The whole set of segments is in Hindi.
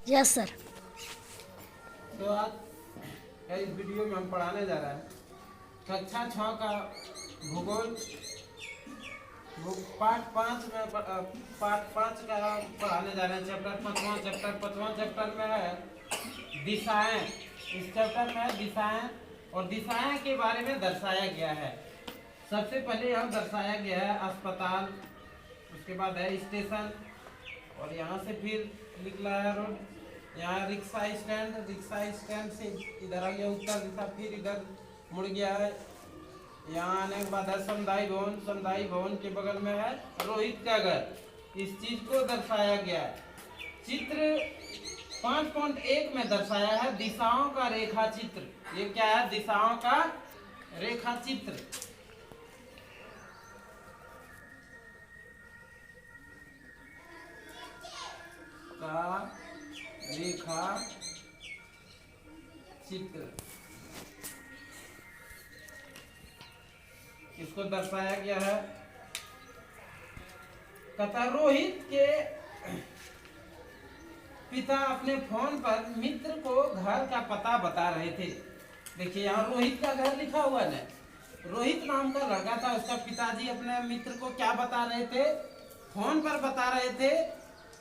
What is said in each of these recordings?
Yes sir. तो आज इस वीडियो में हम पढ़ाने जा रहे हैं कक्षा 6 का भूगोल पाठ 5 में पाठ 5 का पढ़ाने जा रहे हैं। चैप्टर 5 में है दिशाएं। इस चैप्टर में है दिशाएं और दिशाएं के बारे में दर्शाया गया है। सबसे पहले यह दर्शाया गया है अस्पताल, उसके बाद है स्टेशन और यहाँ से फिर निकला है रोड, यहाँ रिक्शा स्टैंड से इधर आ गया उत्तर दिशा, फिर इधर मुड़ गया है। यहाँ आने के बाद है समुदाय भवन के बगल में है रोहित का घर। इस चीज को दर्शाया गया है। चित्र 5.1 में दर्शाया है दिशाओं का रेखा चित्र। ये क्या है? दिशाओं का रेखा चित्र। का रेखा चित्र इसको दर्शाया गया है। कथा रोहित के पिता अपने फोन पर मित्र को घर का पता बता रहे थे। देखिए यहाँ रोहित का घर लिखा हुआ है। रोहित नाम का लड़का था, उसका पिताजी अपने मित्र को क्या बता रहे थे? फोन पर बता रहे थे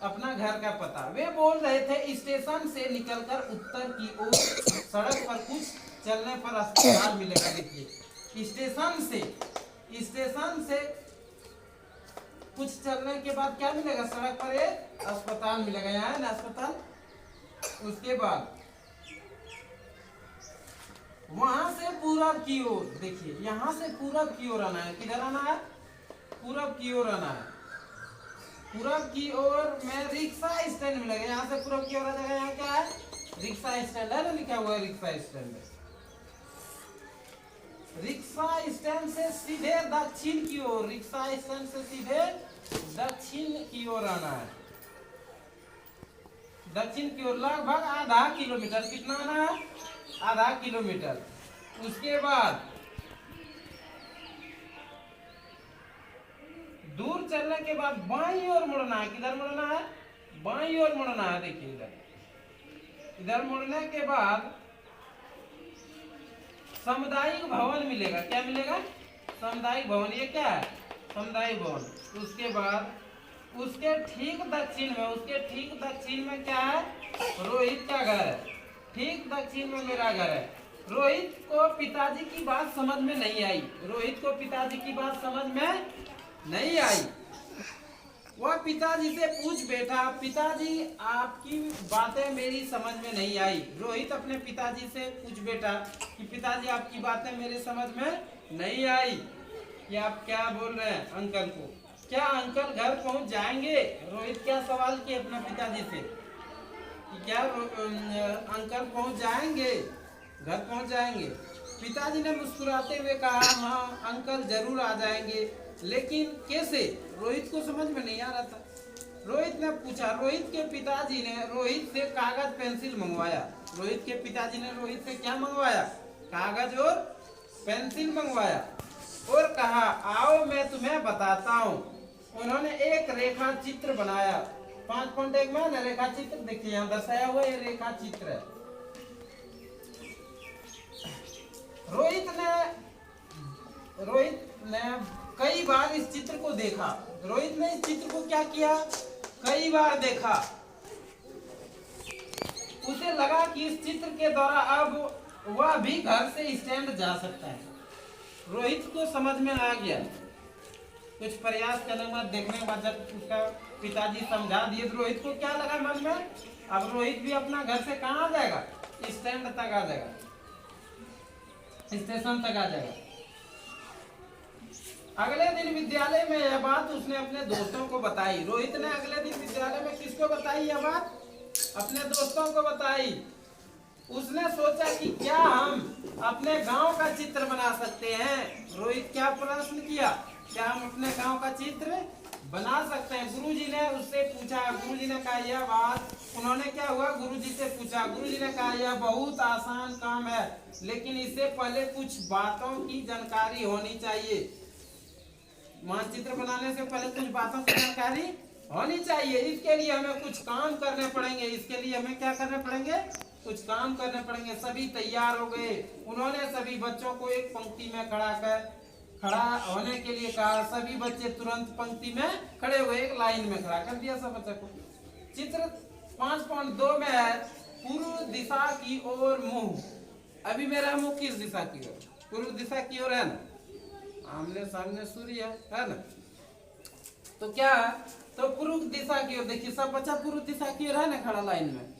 अपना घर का पता। वे बोल रहे थे स्टेशन से निकलकर उत्तर की ओर सड़क पर कुछ चलने पर अस्पताल मिलेगा। देखिए स्टेशन से कुछ चलने के बाद क्या मिलेगा? सड़क पर एक अस्पताल मिलेगा। यहाँ है ना अस्पताल। उसके बाद वहां से पूरब की ओर, देखिए यहाँ से पूरब की ओर आना है। किधर आना है? पूरब की ओर आना है। पूरब की ओर में रिक्शा स्टैंड मिलेगा। यहाँ से पूरब की ओर आ जाएगा। यहाँ क्या है? रिक्शा स्टैंड है ना, लिखा हुआ है रिक्शा स्टैंड। रिक्शा स्टैंड से सीधे दक्षिण की ओर, रिक्शा स्टैंड से सीधे दक्षिण की ओर आना है। दक्षिण की ओर लगभग आधा किलोमीटर। कितना आना है? आधा किलोमीटर। उसके बाद दूर चलने के बाद बाईं ओर मुड़ना है। किधर मुड़ना है? बाईं ओर मुड़ना है। देखिए इधर मुड़ने के बाद सामुदायिक भवन मिलेगा। क्या मिलेगा? सामुदायिक भवन। ये क्या है? सामुदायिक भवन। उसके बाद उसके ठीक दक्षिण में क्या है? रोहित का घर है। ठीक दक्षिण में मेरा घर है। रोहित को पिताजी की बात समझ में नहीं आई। वह पिताजी से पूछ बैठा, पिताजी आपकी बातें मेरी समझ में नहीं आई। रोहित अपने पिताजी से पूछ बैठा कि पिताजी आपकी बातें मेरे समझ में नहीं आई कि आप क्या बोल रहे हैं अंकल को। क्या अंकल घर पहुंच जाएंगे? रोहित क्या सवाल किया अपने पिताजी से कि क्या अंकल पहुंच जाएंगे, घर पहुंच जाएंगे? पिताजी ने मुस्कुराते हुए कहा, हाँ अंकल जरूर आ जाएंगे, लेकिन कैसे? रोहित को समझ में नहीं आ रहा था। रोहित ने पूछा। रोहित के पिताजी ने रोहित से कागज पेंसिल मंगवाया। रोहित के पिताजी ने रोहित से क्या मंगवाया? कागज और पेंसिल मंगवाया और कहा, आओ मैं तुम्हें बताता हूँ। उन्होंने एक रेखा चित्र बनाया। 5.1 में ना रेखा चित्र। देखिए यहाँ दर्शाया हुआ ये रेखा चित्र है। रोहित ने कई बार इस चित्र को देखा। रोहित ने इस चित्र को क्या किया? कई बार देखा। उसे लगा कि इस चित्र के द्वारा अब वह भी घर से स्टैंड जा सकता है। रोहित को समझ में आ गया। कुछ प्रयास करने के बाद, देखने के बाद जब उसका पिताजी समझा दिए तो रोहित को क्या लगा मन में? अब रोहित भी अपना घर से कहाँ आ जाएगा? स्टैंड तक आ जाएगा, स्टेशन तक आ जाएगा। अगले दिन विद्यालय में यह बात उसने अपने दोस्तों को बताई। रोहित ने अगले दिन विद्यालय में किसको बताई यह बात? अपने दोस्तों को बताई। उसने सोचा कि क्या हम अपने गांव का चित्र बना सकते हैं? रोहित क्या प्रश्न किया? क्या हम अपने गांव का चित्र बना सकते हैं? गुरुजी ने उससे पूछा। गुरुजी ने कहा यह बात, उन्होंने क्या हुआ? गुरुजी से पूछा। गुरुजी ने कहा यह बहुत आसान काम है, लेकिन इससे पहले कुछ बातों की जानकारी होनी चाहिए। मानचित्र बनाने से पहले कुछ बातों की जानकारी होनी चाहिए। इसके लिए हमें कुछ काम करने पड़ेंगे, इसके लिए हमें क्या करने पड़ेंगे, कुछ काम करने पड़ेंगे। सभी तैयार हो गए, उन्होंने सभी बच्चों को एक पंक्ति में खड़ा होने के लिए कहा। सभी बच्चे तुरंत पंक्ति में खड़े हुए, एक लाइन में खड़ा कर दिया सब बच्चों को। चित्र 5.2 में है, पूर्व दिशा की ओर मुंह। अभी मेरा मुंह किस दिशा की ओर, पूर्व दिशा की ओर है ना, आमने सामने सूर्य है ना। तो क्या, तो पूर्व दिशा की ओर देखिए, सब बच्चा पूर्व दिशा की ओर है ना खड़ा लाइन में।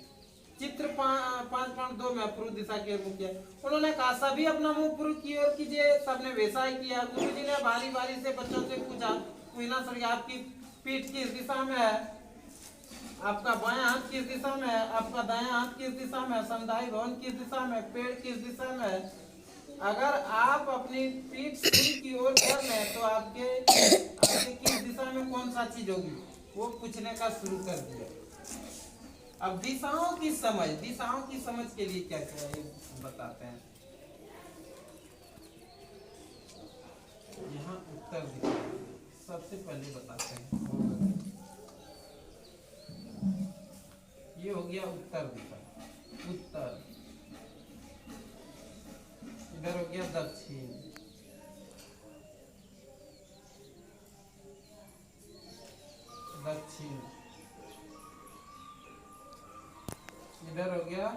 चित्र 5.2 में पूर्व दिशा की ओर मुंह किया। उन्होंने कहा सभी अपना मुंह पूर्व की ओर कीजिए। सबने वैसा ही किया। गुरुजी ने बारी बारी से बच्चों से पूछा, पूछना सर आपकी पीठ किस दिशा में है, आपका बायां हाथ किस दिशा में है, आपका दायां हाथ किस दिशा में है, समुदाय भवन किस दिशा में, पेड़ किस दिशा में है। अगर आप अपनी पीठ सूर्य की ओर कर लें तो आपके किस दिशा में कौन सा चीज होगी, वो पूछने का शुरू कर दिया। अब दिशाओं की समझ के लिए क्या क्या है बताते हैं। यहाँ उत्तर दिशा सबसे पहले बताते हैं। ये हो गया उत्तर दिशा, उत्तर। इधर हो गया दक्षिण, दक्षिण। इधर हो गया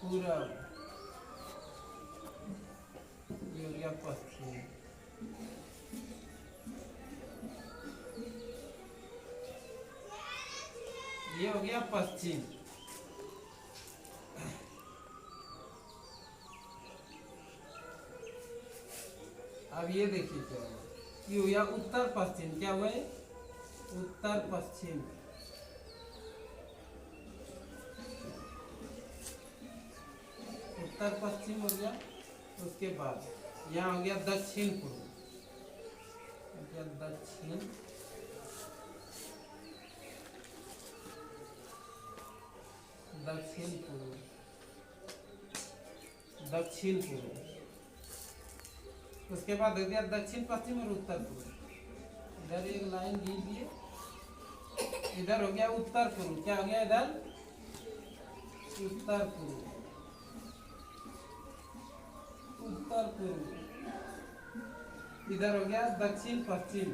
पूरब, ये हो गया पश्चिम। ये हो गया पश्चिम। अब ये देखिए क्या हुआ, ये हो गया उत्तर पश्चिम। क्या हुआ, उत्तर पश्चिम। उत्तर पश्चिम हो गया। उसके बाद यहाँ हो गया दक्षिण पूर्व, दक्षिण, दक्षिण पूर्व, दक्षिण पूर्व। उसके बाद हो गया दक्षिण पश्चिम और उत्तर पूर्व। इधर एक लाइन खींच दिए, इधर हो गया उत्तर पूर्व। क्या हो गया इधर, उत्तर पूर्व, उत्तर पूर्व। इधर हो गया दक्षिण पश्चिम।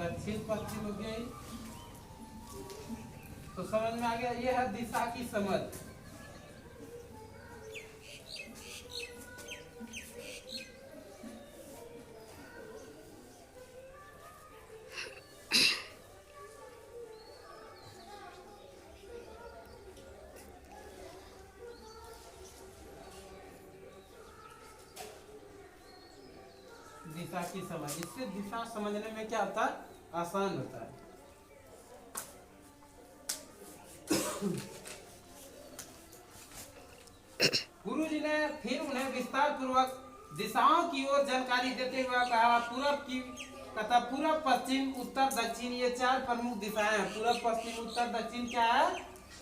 दक्षिण पश्चिम हो गया। तो समझ में आ गया, ये है दिशा की समझ। दिशा की समझ, इससे दिशा समझने में क्या होता है, आसान होता है। गुरुजी ने फिर उन्हें विस्तार पूर्वक दिशाओं की ओर जानकारी देते हुए कहा, पूरब की तथा पूरब पश्चिम उत्तर दक्षिण ये चार प्रमुख दिशाएं हैं। पूरब पश्चिम उत्तर दक्षिण क्या है,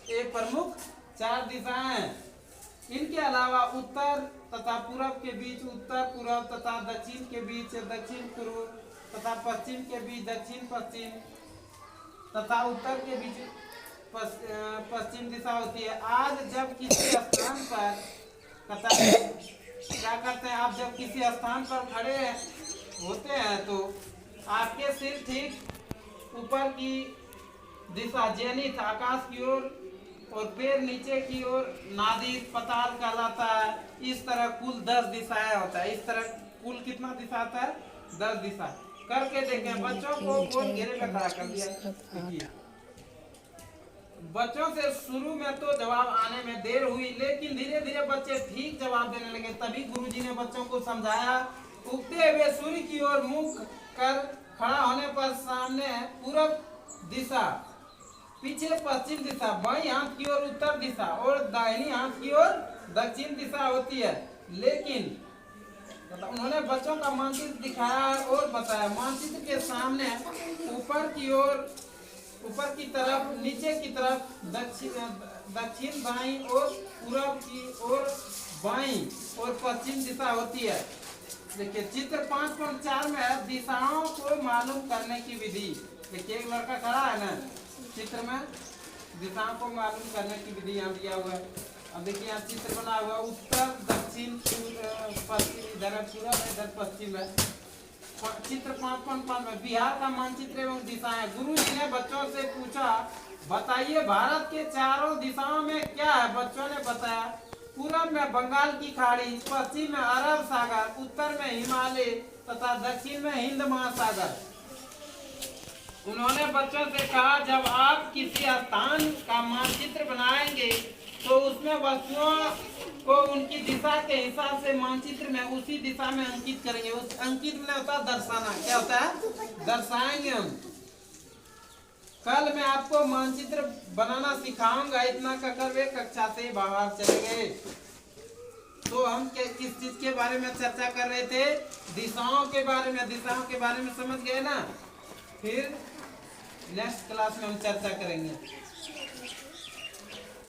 ये प्रमुख चार दिशाएं हैं। इनके अलावा उत्तर तथा पूरब के बीच उत्तर पूरब तथा दक्षिण के बीच दक्षिण पूर्व तथा पश्चिम के बीच दक्षिण पश्चिम तथा उत्तर के बीच पश्चिम दिशा होती है। आज जब किसी स्थान पर तथा क्या करते हैं, आप जब किसी स्थान पर खड़े होते हैं तो आपके सिर ठीक ऊपर की दिशा जेनिथ आकाश की ओर और पैर नीचे की ओर नादिर पताल कहलाता है। इस तरह कुल 10 दिशाएं होता है। इस तरह कुल कितना दिशा आता है, 10 दिशा। करके देखें, बच्चों को गोल घेरे में खड़ा कर दिया। बच्चों से शुरू में तो जवाब आने में देर हुई, लेकिन धीरे धीरे बच्चे ठीक जवाब देने लगे। तभी गुरुजी ने बच्चों को समझाया। उगते हुए सूर्य की ओर मुख कर खड़ा होने पर सामने पूरब दिशा, पीछे पश्चिम दिशा, बाईं हाथ की ओर उत्तर दिशा और दाहिनी हाथ की ओर दक्षिण दिशा होती है। लेकिन उन्होंने बच्चों का मानचित्र दिखाया और बताया। मानचित्र के सामने ऊपर की ओर ऊपर की तरफ, नीचे की तरफ, दक्षिण बाईं और पूरब की ओर बाईं और पश्चिम दिशा होती है। देखिए चित्र 5.4 में है दिशाओं को मालूम करने की विधि। देखिए एक लड़का खड़ा है ना चित्र में, दिशाओं को मालूम करने की विधि यहाँ दिया हुआ है। अब देखिए यहाँ चित्र बना हुआ है, उत्तर दक्षिण पश्चिम, इधर पूरब है, इधर पश्चिम है। चित्र 5.5 में बिहार का मानचित्र एवं दिशाएं। गुरु जी ने बच्चों से पूछा, बताइए भारत के चारों दिशाओं में क्या है। बच्चों ने बताया, पूरब में बंगाल की खाड़ी, पश्चिम में अरब सागर, उत्तर में हिमालय तथा दक्षिण में हिंद महासागर। उन्होंने बच्चों से कहा, जब आप किसी स्थान का मानचित्र बनाएंगे तो उसमें वस्तुओं को उनकी दिशा के हिसाब से मानचित्र में उसी दिशा में अंकित करेंगे। उस अंकित में होता है दर्शाना। क्या होता है? दर्शाएंगे हम। कल मैं आपको मानचित्र बनाना सिखाऊंगा, इतना कर वे कक्षा से बाहर चले गए। तो हम किस चीज के बारे में चर्चा कर रहे थे? दिशाओं के बारे में। दिशाओं के बारे में समझ गए ना? फिर नेक्स्ट क्लास में हम चर्चा करेंगे।